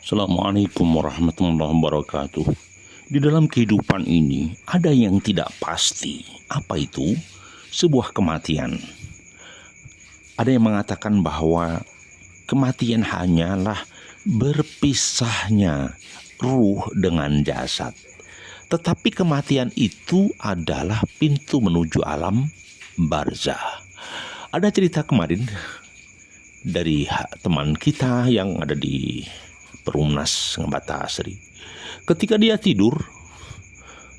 Assalamualaikum warahmatullahi wabarakatuh. Di dalam kehidupan ini ada yang tidak pasti. Apa itu? Sebuah kematian. Ada yang mengatakan bahwa kematian hanyalah berpisahnya ruh dengan jasad. Tetapi kematian itu adalah pintu menuju alam barzah. Ada cerita kemarin dari teman kita yang ada di Perumnas Ngabata Asri. Ketika dia tidur,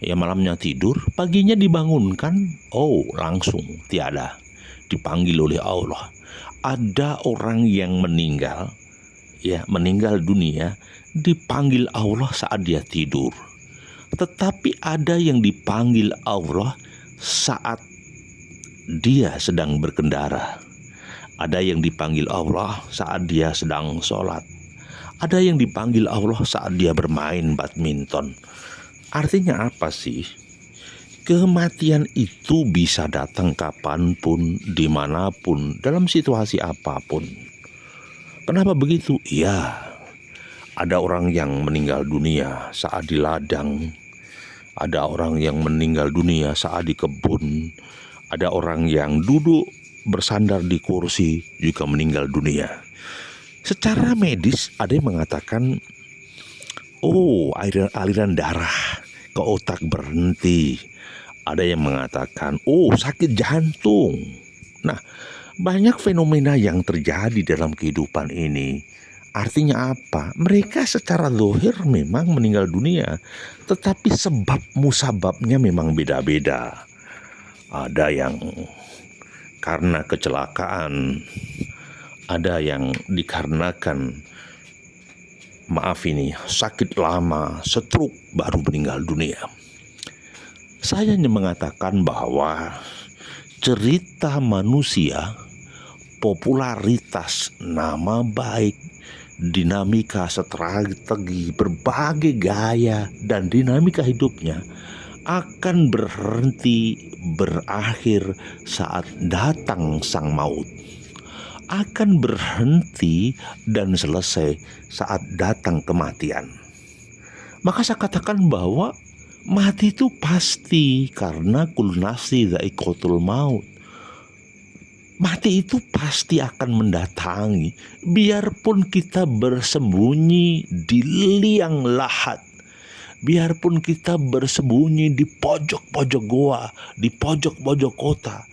malamnya tidur, paginya dibangunkan, langsung tiada, dipanggil oleh Allah. Ada orang yang meninggal dunia, dipanggil Allah saat dia tidur. Tetapi ada yang dipanggil Allah saat dia sedang berkendara. Ada yang dipanggil Allah saat dia sedang sholat. Ada yang dipanggil Allah saat dia bermain badminton. Artinya apa sih? Kematian itu bisa datang kapanpun, dimanapun, dalam situasi apapun. Kenapa begitu? Ya, ada orang yang meninggal dunia saat di ladang. Ada orang yang meninggal dunia saat di kebun. Ada orang yang duduk bersandar di kursi juga meninggal dunia. Secara medis ada yang mengatakan, aliran darah ke otak berhenti. Ada yang mengatakan, sakit jantung. Nah, banyak fenomena yang terjadi dalam kehidupan ini. Artinya apa? Mereka secara zahir memang meninggal dunia, tetapi sebab musababnya memang beda-beda. Ada yang karena kecelakaan, ada yang dikarenakan sakit lama, stroke, baru meninggal dunia. Saya hanya mengatakan bahwa cerita manusia, popularitas, nama baik, dinamika strategi, berbagai gaya dan dinamika hidupnya akan berakhir saat datang sang maut. Akan berhenti dan selesai saat datang kematian. Maka saya katakan bahwa mati itu pasti, karena kullu nafsin dha'iqatul maut. Mati itu pasti akan mendatangi, biarpun kita bersembunyi di liang lahat, biarpun kita bersembunyi di pojok-pojok goa, di pojok-pojok kota,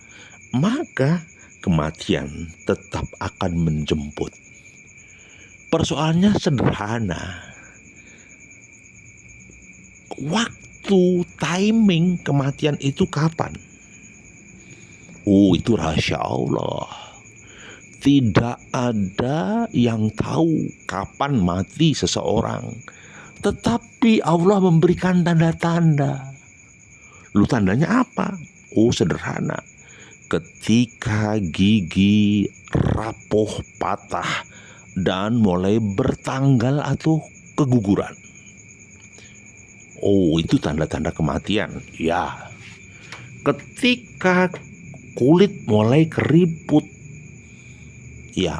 maka kematian tetap akan menjemput. Persoalannya sederhana. Waktu, timing kematian itu kapan? Itu rahasia Allah. Tidak ada yang tahu kapan mati seseorang. Tetapi Allah memberikan tanda-tanda. Lu tandanya apa? Sederhana. Ketika gigi rapuh, patah, dan mulai bertanggal atau keguguran. Itu tanda-tanda kematian. Ya. Ketika kulit mulai keriput,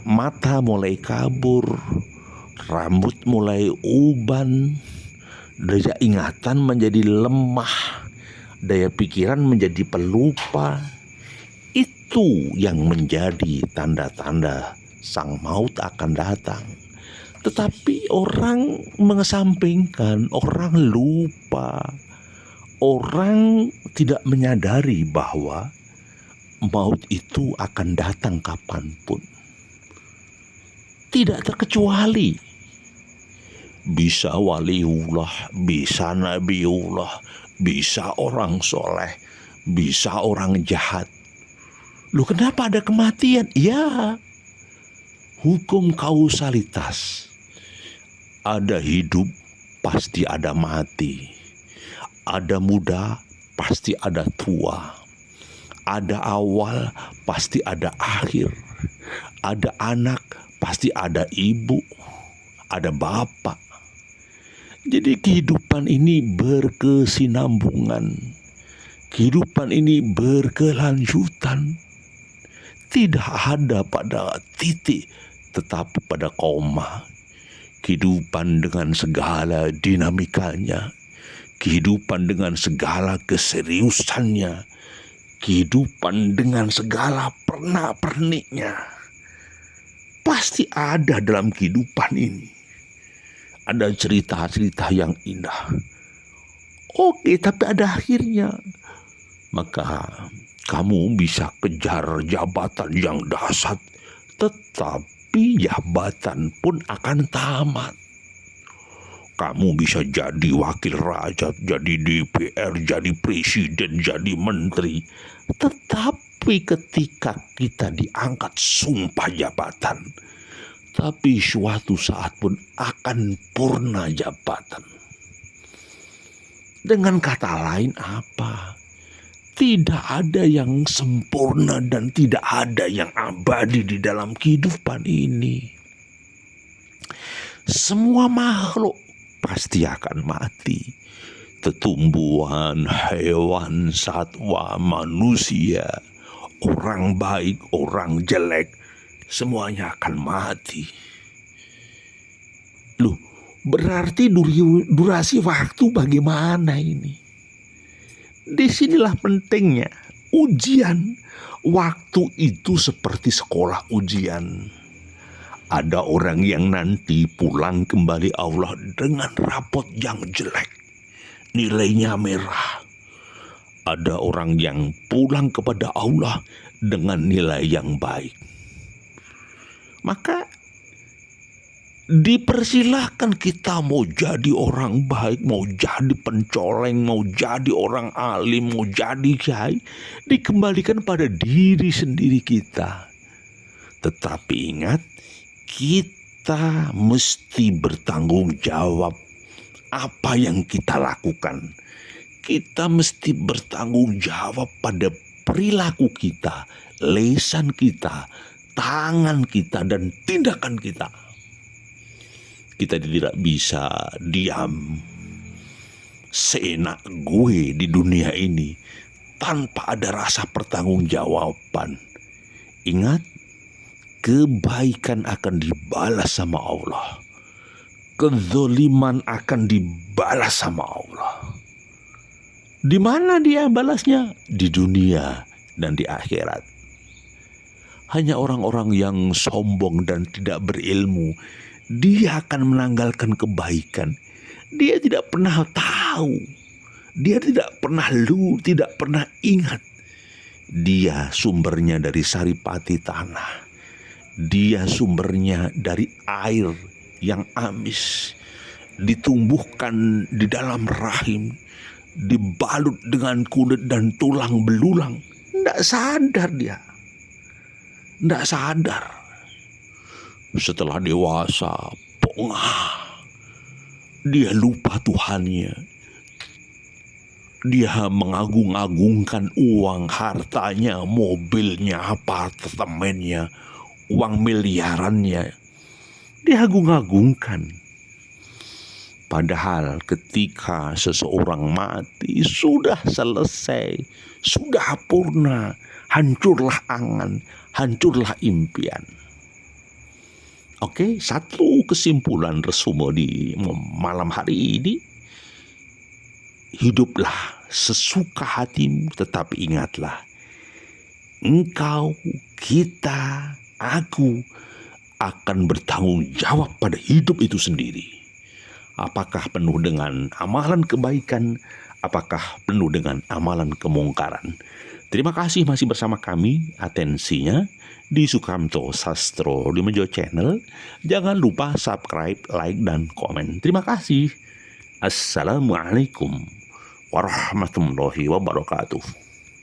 mata mulai kabur, rambut mulai uban, daya ingatan menjadi lemah, daya pikiran menjadi pelupa. Itu yang menjadi tanda-tanda sang maut akan datang. Tetapi orang mengesampingkan, orang lupa, orang tidak menyadari bahwa maut itu akan datang kapanpun. Tidak terkecuali. Bisa waliullah, bisa nabiullah, bisa orang soleh, bisa orang jahat. Loh, kenapa ada kematian? Ya, hukum kausalitas. Ada hidup, pasti ada mati. Ada muda, pasti ada tua. Ada awal, pasti ada akhir. Ada anak, pasti ada ibu. Ada bapak. Jadi kehidupan ini berkesinambungan. Kehidupan ini berkelanjutan. Tidak ada pada titik, tetapi pada koma. kehidupan dengan segala dinamikanya, kehidupan dengan segala keseriusannya, kehidupan dengan segala pernak-perniknya. Pasti ada dalam kehidupan ini. Ada cerita-cerita yang indah. Oke, tapi ada akhirnya. Maka kamu bisa kejar jabatan yang dahsyat, tetapi jabatan pun akan tamat. Kamu bisa jadi wakil raja, jadi DPR, jadi presiden, jadi menteri. Tetapi ketika kita diangkat sumpah jabatan, tapi suatu saat pun akan purna jabatan. Dengan kata lain apa? Tidak ada yang sempurna dan tidak ada yang abadi di dalam kehidupan ini. Semua makhluk pasti akan mati. Tumbuhan, hewan, satwa, manusia, orang baik, orang jelek, semuanya akan mati. Loh, berarti durasi waktu bagaimana ini? Disinilah pentingnya ujian. Waktu itu seperti sekolah ujian. Ada orang yang nanti pulang kembali Allah dengan rapot yang jelek, nilainya merah. Ada orang yang pulang kepada Allah dengan nilai yang baik. Maka dipersilahkan kita mau jadi orang baik, mau jadi pencoleng, mau jadi orang alim, mau jadi kiai, dikembalikan pada diri sendiri kita. Tetapi ingat, kita mesti bertanggung jawab apa yang kita lakukan. Kita mesti bertanggung jawab pada perilaku kita, lisan kita, tangan kita, dan tindakan kita. Kita tidak bisa diam seenak gue di dunia ini tanpa ada rasa pertanggungjawaban. Ingat, kebaikan akan dibalas sama Allah. Kezoliman akan dibalas sama Allah. Di mana dia balasnya? Di dunia dan di akhirat. Hanya orang-orang yang sombong dan tidak berilmu, dia akan menanggalkan kebaikan. Dia tidak pernah tahu. Dia tidak pernah ingat. Dia sumbernya dari saripati tanah. Dia sumbernya dari air yang amis. Ditumbuhkan di dalam rahim. Dibalut dengan kulit dan tulang belulang. Tidak sadar dia. Tidak sadar. Setelah dewasa, pongah. Dia lupa Tuhannya. Dia mengagung-agungkan uang, hartanya, mobilnya, apartemennya, uang miliarannya. Dia agung-agungkan. Padahal ketika seseorang mati, sudah selesai, sudah purna, hancurlah angan, hancurlah impian. Oke, satu kesimpulan resume di malam hari ini. Hiduplah sesuka hatimu, tetapi ingatlah, engkau, kita, aku akan bertanggung jawab pada hidup itu sendiri. Apakah penuh dengan amalan kebaikan, apakah penuh dengan amalan kemungkaran. Terima kasih masih bersama kami, atensinya di Sukamto Sastro di Mejo Channel. Jangan lupa subscribe, like, dan komen. Terima kasih. Assalamualaikum warahmatullahi wabarakatuh.